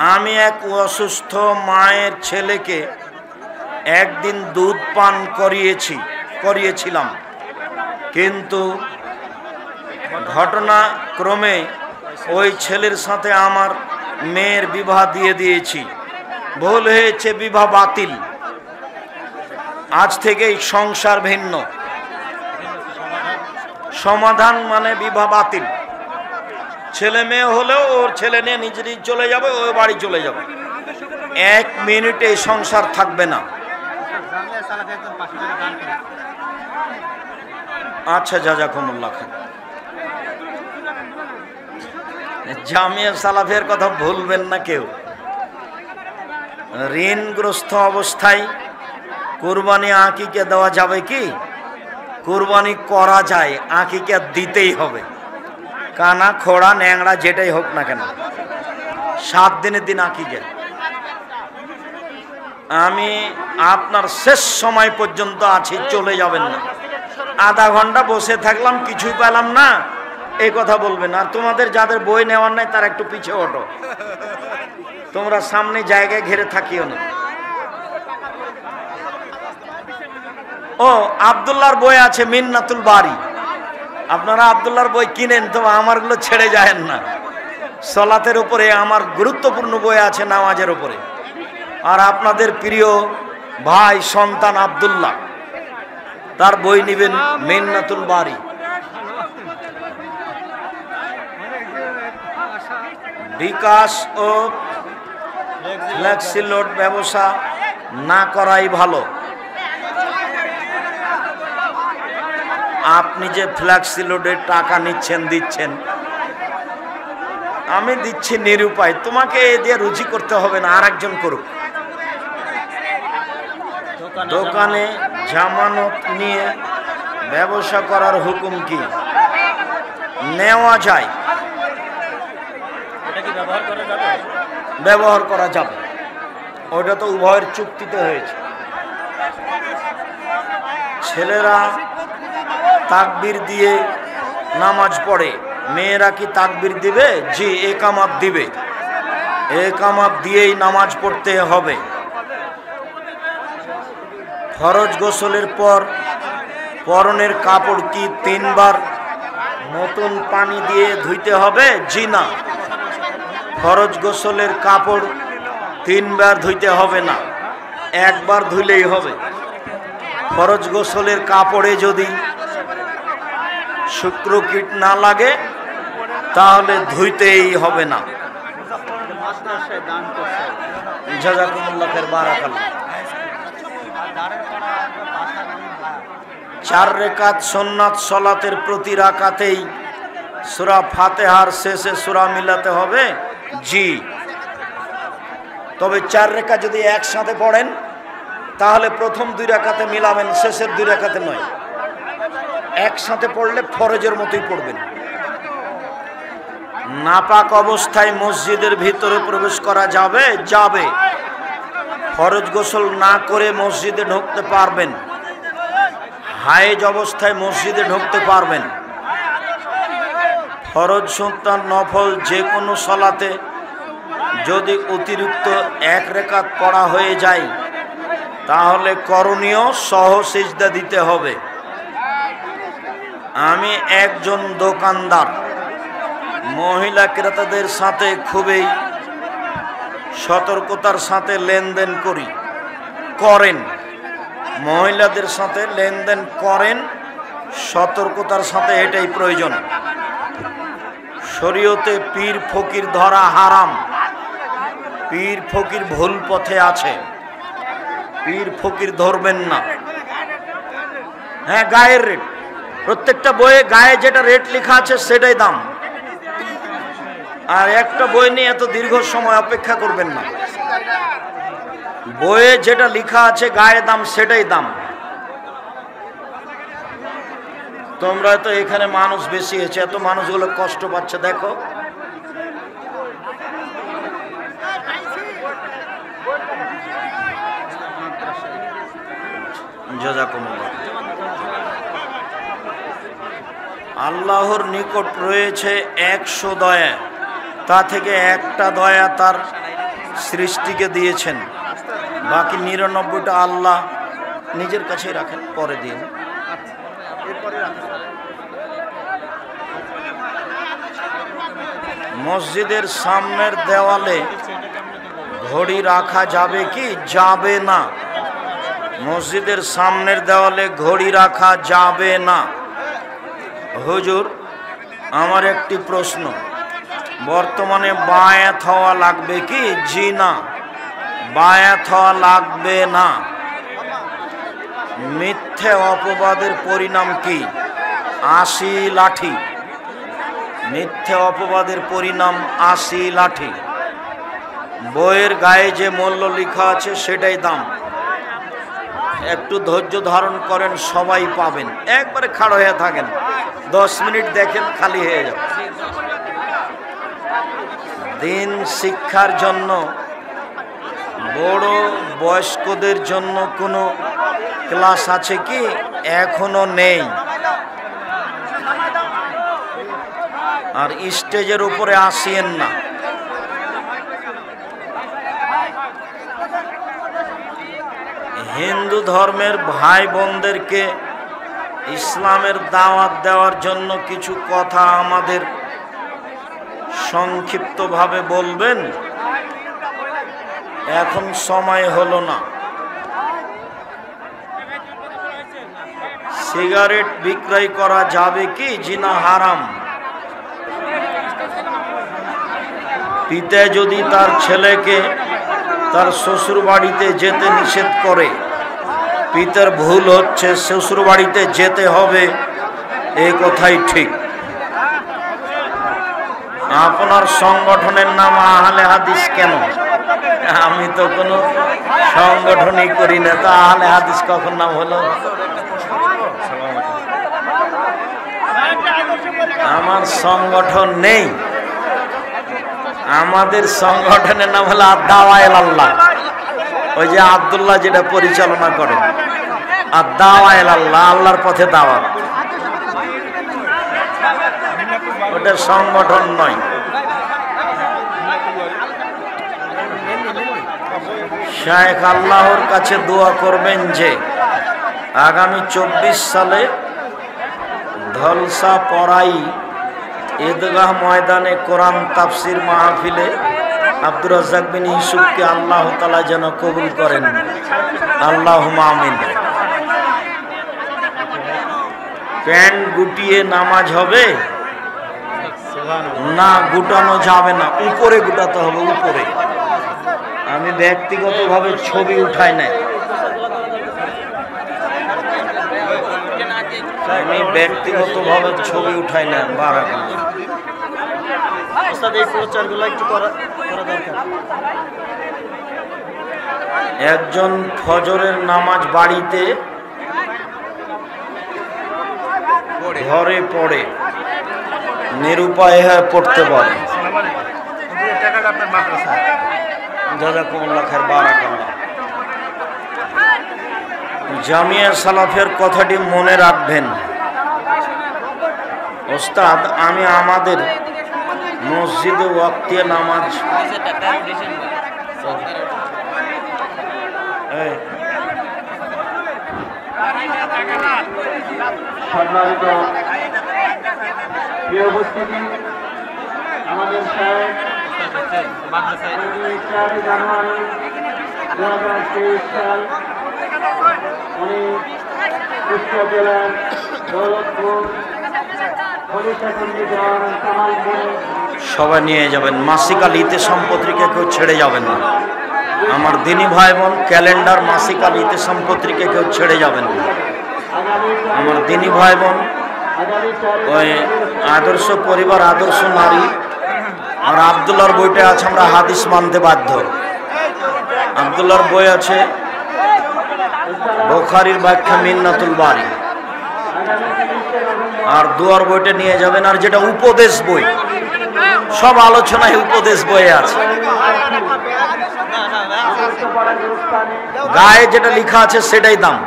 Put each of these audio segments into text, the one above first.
আমি এক অসুস্থ মায়ের ছেলেকে একদিন দুধ পান করিয়েছিলাম, কিন্তু ঘটনাক্রমে ওই ছেলের সাথে আমার মেয়ের বিবাহ দিয়ে দিয়েছি। ভুল হয়েছে, বিবাহ বাতিল। আজ থেকেই সংসার ভিন্ন। সমাধান মানে বিবাহ বাতিল। ছেলে মেয়ে হলেও ওর ছেলে নিয়ে নিজেরই চলে যাবে, ওই বাড়ি চলে যাবে। 1 মিনিটে সংসার থাকবে না। আচ্ছা, জাযাকুমুল্লাহ খান। জামিয়া সালাফের কথা ভুলবেন না কেউ। ঋণগ্রস্ত অবস্থায় কুরবানি আকিকা দেওয়া যাবে কি? কুরবানি করা যায়, আকিকা দিতেই হবে। কানা খোড়া ন্যাংড়া যেটাই হোক না কেন, 7 দিনের দিন আকিকা। আমি আপনার শেষ সময় পর্যন্ত আছি, চলে যাবেন না। আধা ঘন্টা বসে থাকলাম, কিছুই পেলাম না, এই কথা বলবেন। আর তোমাদের যাদের বই নেওয়ার নাই তারা একটু পিছে ওঠো, তোমরা সামনে জায়গায় ঘিরে থাকিও না। ও আব্দুল্লাহর বই আছে, মিন্নাতুল বারি। আপনারা আব্দুল্লাহর বই কিনেন, তো আমারগুলো ছেড়ে যায়েন না। সলাতের উপরে আমার গুরুত্বপূর্ণ বই আছে, নামাজের উপরে। আর আপনাদের প্রিয় ভাই সন্তান আব্দুল্লাহ, তার বই নিবেন, মিন্নাতুল বারি। বিকাশ ও ফ্লেক্সি লোড ব্যবসা না করাই ভালো। আপনি যে ফ্লেক্সি লোডের টাকা দিচ্ছেন, আমি দিচ্ছি নিরুপায়। তোমাকে এ দিয়ে রুজি করতে হবে না, আর একজন করুক। দোকানে জামানত নিয়ে ব্যবসা করার হুকুম কি? নেওয়া যায়, ব্যবহার করা যাবে। ওটা তো উভয়ের চুক্তিতে হয়েছে। ছেলেরা তাকবীর দিয়ে নামাজ পড়ে, মেয়েরা কি তাকবীর দিবে? জি, একামাত দিবে। একামাত দিয়েই নামাজ পড়তে হবে। ফরজ গোসলের পর পরনের কাপড় কি 3 বার নতুন পানি দিয়ে ধুইতে হবে? জি না, ফরজ গোসলের কাপড় 3 বার ধুইতে হবে না, 1 বার ধুইলেই হবে। ফরজ গোসলের কাপড়ে যদি শুক্রকীট না লাগে তাহলে ধুইতেই হবে না। জাযাকুমুল্লাহ খাইর, বারাকাল্লাহ। 4 রাকাত সুন্নাত সালাতের প্রতি রাকাতেই সূরা ফাতিহার শেষে সূরা মিলাতে হবে? জি। তবে 4 রাকাত যদি একসাথে পড়েন তাহলে প্রথম 2 রাকাতে মিলাবেন, শেষের 2 রাকাতে নয়। একসাথে পড়লে ফরজের মতোই পড়বেন। নাপাক অবস্থায় মসজিদের ভিতরে প্রবেশ করা যাবে? যাবে। ফরজ গোসল না করে মসজিদে ঢুকতে পারবেন। হায়েজ অবস্থায় মসজিদে ঢুকতে পারবেন। ফরজ, সুন্নাত, নফল যে কোনো সালাতে যদি অতিরিক্ত 1 রাকাত পড়া হয়ে যায় তাহলে করণীয় সহ সিজদা দিতে হবে। আমি একজন দোকানদার, মহিলা ক্রেতাদের সাথে খুবই সতর্কতার সাথে লেনদেন করেন। মহিলাদের সাথে লেনদেন করেন সতর্কতার সাথে, এটাই প্রয়োজন। শরীয়তে পীর ফকির ধরা হারাম। পীর ফকির ভুল পথে আছে, পীর ফকির ধরবেন না। হ্যাঁ, গায়ের রেট, প্রত্যেকটা বইয়ে গায়ে যেটা রেট লেখা আছে সেটাই দাম। আর একটা বই নিয়ে এত দীর্ঘ সময় অপেক্ষা করবেন না। বইয়ে যেটা লেখা আছে গায়ে দাম, সেটাই দাম। তোমরা তো এখানে মানুষ বেশি হয়েছে, এত মানুষগুলো কষ্ট পাচ্ছে দেখো। জাযাকুমুল্লাহ। আল্লাহর নিকট রয়েছে 100 দয়া, তা থেকে একটা দয়া তার সৃষ্টিকে দিয়েছেন, বাকি ৯৯টা আল্লাহ নিজের কাছেই রাখেন, পরে দিন। মসজিদের সামনের দেওয়ালে ঘড়ি রাখা যাবে কি যাবে না? মসজিদের সামনের দেওয়ালে ঘড়ি রাখা যাবে না। হুজুর, আমার একটি প্রশ্ন, বর্তমানে বায়াত হওয়া লাগবে কি? জি না, বায়াত হওয়া লাগবে না। মিথ্যে অপবাদের পরিণাম কি? ৮০ লাঠি। মিথ্যে অপবাদের পরিণাম ৮০ লাঠি। বইয়ের গায়ে যে মূল্য লেখা আছে সেটাই দাম। একটু ধৈর্য ধারণ করেন, সবাই পাবেন। একবারে খাড়া হয়ে থাকেন, 10 মিনিট দেখেন, খালি হয়ে যাবে। দিন শিক্ষার জন্য বড় বয়স্কদের জন্য কোনো ক্লাস আছে কি? এখনো নেই। আর স্টেজের উপরে আসিয়েন না। হিন্দু ধর্মের ভাই বোনদেরকে ইসলামের দাওয়াত দেওয়ার জন্য কিছু কথা আমাদের সংক্ষিপ্তভাবে বলবেন? এখন সময় হলো না। সিগারেট বিক্রয় করা যাবে কি? জিনা হারাম। পিতা যদি তার ছেলেকে তার শ্বশুর বাড়িতে যেতে নিষেধ করে, পিতার ভুল হচ্ছে, শ্বশুর বাড়িতে যেতে হবে, এই কথাই ঠিক। আপনার সংগঠনের নাম আহলে হাদিস কেন? আমি তো কোনো সংগঠনই করি না, তা আহলে হাদিস কখন নাম হলো? আমার সংগঠন নেই। আমাদের সংগঠনের নাম হলো আদ-দাওয়া ইলাল্লাহ। ওই যে আব্দুল্লাহ যেটা পরিচালনা করে, আদ-দাওয়া ইলাল্লাহ, আল্লাহর পথে দাওয়াত। ওটা সংগঠন নয়। শায়েখ আল্লাহর কাছে দোয়া করবেন যে আগামী 24 সালে ধলসা পড়াই ঈদগাহ ময়দানে কোরআন তাফসির মাহফিলে আব্দুর রাজ্জাক বিন ইউসুফকে আল্লাহ তাআলা যেন কবুল করেন। আল্লাহুম্মা আমিন। প্যান্ট গুটিয়ে নামাজ হবে না? গুটানো যাবে না, উপরে গুটাতে হবে, উপরে। আমি ব্যক্তিগতভাবে ছবি উঠাই নাই, আমি ব্যক্তিগতভাবে ছবি উঠাই না। বারাকাল্লাহ। একজন ফজরের নামাজ বাড়িতে ঘরে পড়ে নিরুপায় হয়ে পড়তে পারে। জাযাকুমুল্লাহ খায়ের, বারাকাল্লাহ। জামিয়া সালাফের কথাটি মনে রাখবেন। ওস্তাদ, আমি আমাদের মসজিদে ওয়াক্তিয়া নামাজ সম্মানিত প্রিয় উপস্থিতি, আমাদের সাহেব 4 জানুয়ারি 2023 সাল উনি কুষ্টিয়া জেলার দৌলতপুর সবাই নিয়ে যাবেন। মাসিক আল ইতে সম্পত্তিকে কেউ ছেড়ে যাবেন না। আমার দিনী ভাই বোন, ক্যালেন্ডার মাসিক আল ইতে সম্পত্তিকে কেউ ছেড়ে যাবেন না। আমার দিনী ভাই বোন, ওই আদর্শ পরিবার, আদর্শ নারী, আর আব্দুল্লাহর বইটা আছে, আমরা হাদিস মানতে বাধ্য। আব্দুল্লাহর বই আছে বুখারীর ব্যাখ্যা মিন্নাতুল বারী, আর দুয়ার বইটা নিয়ে যাবেন। আর যেটা উপদেশ বই, সব আলোচনায় উপদেশ বইয়ে আছে। গায়ে যেটা লেখা আছে সেটাই দাম।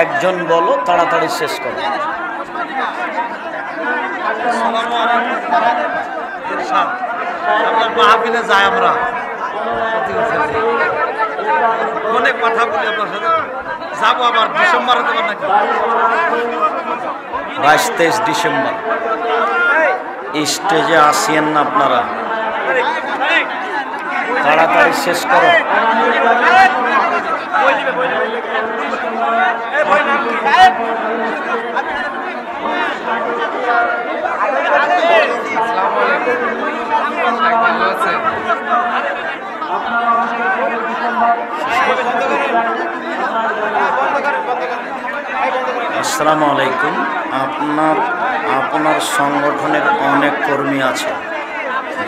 একজন বলো, তাড়াতাড়ি শেষ করো। মাহফিলে যাই আমরা অনেক কথা বলি আপনার সাথে, যাবো আবার ডিসেম্বরে দেবেন নাকি? 22-23 ডিসেম্বর স্টেজে আসিয়েন না আপনারা, তাড়াতাড়ি শেষ করো। আসসালামু আলাইকুম। আপনার সংগঠনের অনেক কর্মী আছে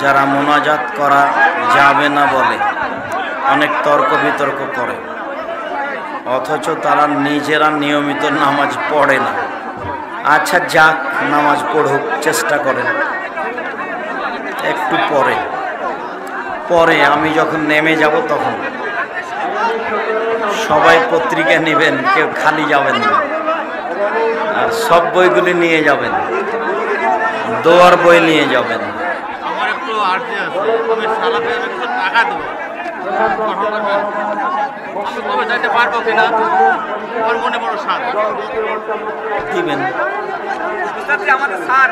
যারা মোনাজাত করা যাবে না বলে অনেক তর্ক বিতর্ক করে, অথচ তারা নিজেরা নিয়মিত নামাজ পড়ে না। আচ্ছা যাক, নামাজ পড়ুক, চেষ্টা করেন। একটু পরে আমি যখন নেমে যাব তখন সবাই পত্রিকা নেবেন, কেউ খালি যাবেন না। আর সব বইগুলি নিয়ে যাবেন, দোয়ার বই নিয়ে যাবেন। আমার একটু আর্জি আছে, আমি সালাফে কিছু টাকা দেবো, আমি কবে যাইতে পারবো কিনা আমার মনে বড় সার দিবেন। আমাদের স্যার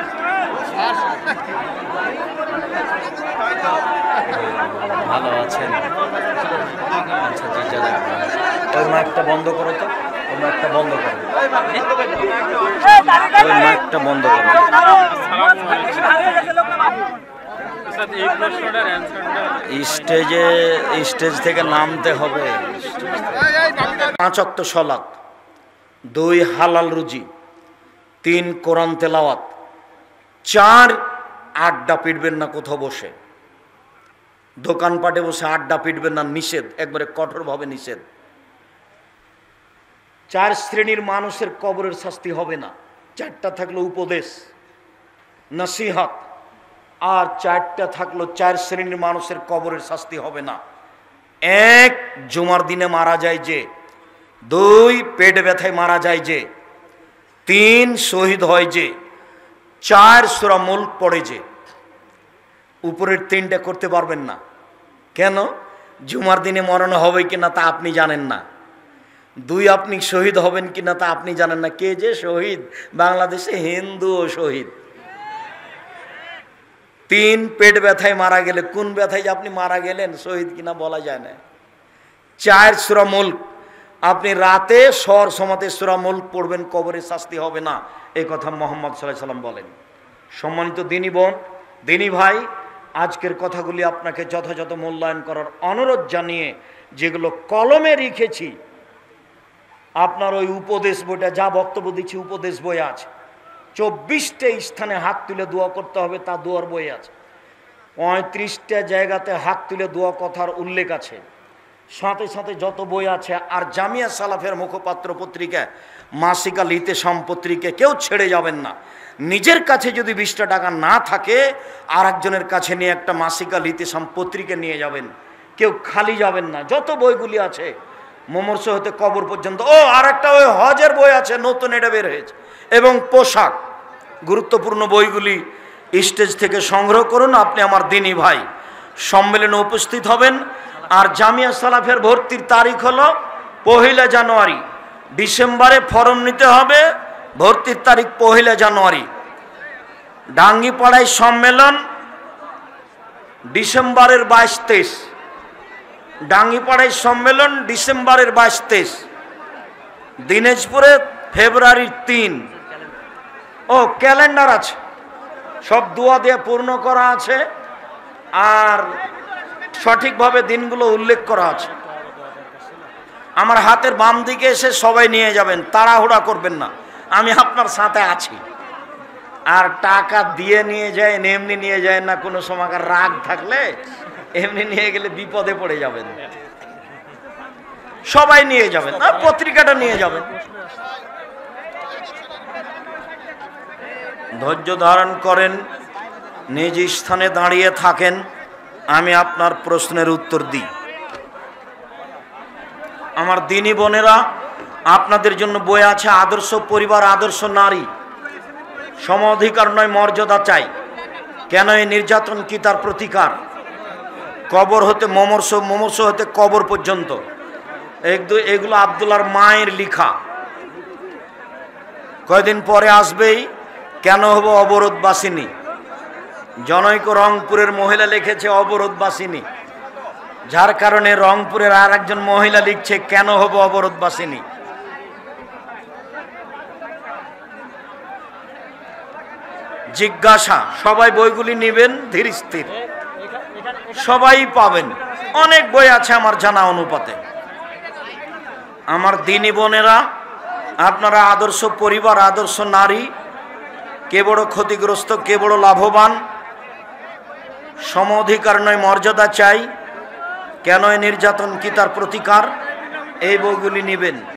ভালো আছেন? আচ্ছা জি, যা ওই মাইকটা বন্ধ করো তো, ওই মাইকটা বন্ধ করো, ওই মাইকটা বন্ধ করো। স্টেজ থেকে নামতে হবে। 5 ওয়াক্ত সালাত, 2 হালাল রুজি, 3 কোরআন তেলাওয়াত, 4 আড্ডা পিটবেন না কোথাও বসে, দোকানপাটে বসে আড্ডা পিটবেন না, নিষেধ, একবারে কঠোরভাবে নিষেধ। 4 শ্রেণীর মানুষের কবরের শাস্তি হবে না। 4টা থাকলো উপদেশ, নসিহত, আর 4টা থাকলো 4 শ্রেণীর মানুষের কবরের শাস্তি হবে না। 1 জুমার দিনে মারা যায় যে, 2 পেট ব্যথায় মারা যায় যে, 3 শহীদ হয় যে, 4 সূরা মুলক পড়ে যে। উপরের 3টা করতে পারবেন না কেন? জুমার দিনে মরণ হবে কিনা তা আপনি জানেন না। 2 আপনি শহীদ হবেন কিনা তা আপনি জানেন না। কে যে শহীদ? বাংলাদেশে হিন্দু ও শহীদ। 3 পেট ব্যথায় মারা গেলে, কোন ব্যথায় যে আপনি মারা গেলেন, শহীদ কিনা বলা যায় না। 4 সূরা মুলক, আপনি রাতে সর সমাতে সূরা মুলক পড়বেন, কবরে শাস্তি হবে না, এই কথা মুহাম্মদ সাল্লাল্লাহু আলাইহি ওয়াসাল্লাম বলেন। সম্মানিত দিনী বোন, দিনী ভাই, আজকের কথাগুলি আপনাকে যথাযথ মূল্যায়ন করার অনুরোধ জানিয়ে যেগুলো কলমে লিখেছি, আপনার ওই উপদেশ বইটা, যা বক্তব্য দিচ্ছি উপদেশ বই আছে, 24টা স্থানে হাত তুলে দোয়া করতে হবে, তা দোয়ার বই আছে। 35টা জায়গাতে হাত তুলে দোয়া কথার উল্লেখ আছে, সাথে সাথে যত বই আছে। আর জামিয়া সালাফের মুখপাত্র পত্রিকা, মাসিক আল ইতেসাম পত্রিকা কেউ ছেড়ে যাবেন না। নিজের কাছে যদি 20টা টাকা না থাকে, আর একজনের কাছে নিয়ে একটা মাসিক আল ইতেসাম পত্রিকা নিয়ে যাবেন, কেউ খালি যাবেন না। যত বইগুলি আছে, মমর্ষ হতে কবর পর্যন্ত। ও আর একটা ওই হজের বই আছে, নতুন, এটা বের হয়েছে। এবং পোশাক, গুরুত্বপূর্ণ বইগুলি স্টেজ থেকে সংগ্রহ করুন। আপনি আমার দিনী ভাই, সম্মেলনে উপস্থিত হবেন। আর জামিয়া সালাফের ভর্তির তারিখ হলো 1 জানুয়ারি। ডিসেম্বরে ফর্ম নিতে হবে, ভর্তির তারিখ 1 জানুয়ারি। ডাঙ্গিপাড়ায় সম্মেলন ডিসেম্বরের 22-23। ডাঙ্গিপাড়ায় সম্মেলন ডিসেম্বরের 22-23। দিনাজপুরে ফেব্রুয়ারির 3। ও ক্যালেন্ডার আছে, সব দোয়া দিয়ে পূর্ণ করা আছে, আর সঠিকভাবে দিনগুলো উল্লেখ করা আছে। আমার হাতের বাম দিকে এসে সবাই নিয়ে যাবেন, তাড়াহুড়া করবেন না, আমি আপনার সাথে আছি। আর টাকা দিয়ে নিয়ে যায়, এমনি নিয়ে যায় না, কোনো সময়কার রাগ থাকলে এমনি নিয়ে গেলে বিপদে পড়ে যাবেন। সবাই নিয়ে যাবেন, আর পত্রিকাটা নিয়ে যাবেন। ধৈর্য ধারণ করেন, নিজ স্থানে দাঁড়িয়ে থাকেন, আমি আপনার প্রশ্নের উত্তর দিই। আমার দিনী বোনেরা, আপনাদের জন্য বই আছে আদর্শ পরিবার, আদর্শ নারী, সম অধিকার নয় মর্যাদা চাই, কেন এই নির্যাতন কি তার প্রতিকার, কবর হতে মমর্ষ, মমর্ষ হতে কবর পর্যন্ত, এগুলো আব্দুল্লাহর মায়ের লিখা। কয়দিন পরে আসবেই কেন হব অবরোধবাসিনী, জনৈক রংপুরের মহিলা লিখেছে অবরোধবাসিনী, যার কারণে রংপুরের আর একজন মহিলা লিখছে কেন হব অবরোধবাসিনী। জিজ্ঞাসা, সবাই বইগুলি নেবেন ধীর স্থির, সবাই পাবেন, অনেক বই আছে আমার জানা অনুপাতে। আমার দিনী বোনেরা, আপনারা আদর্শ পরিবার, আদর্শ নারী, কে বড় ক্ষতিগ্রস্ত, কে বড় লাভবান, সম অধিকার নয় মর্যাদা চাই, কেন এই নির্যাতন কি তার প্রতিকার, এই বইগুলি নেবেন।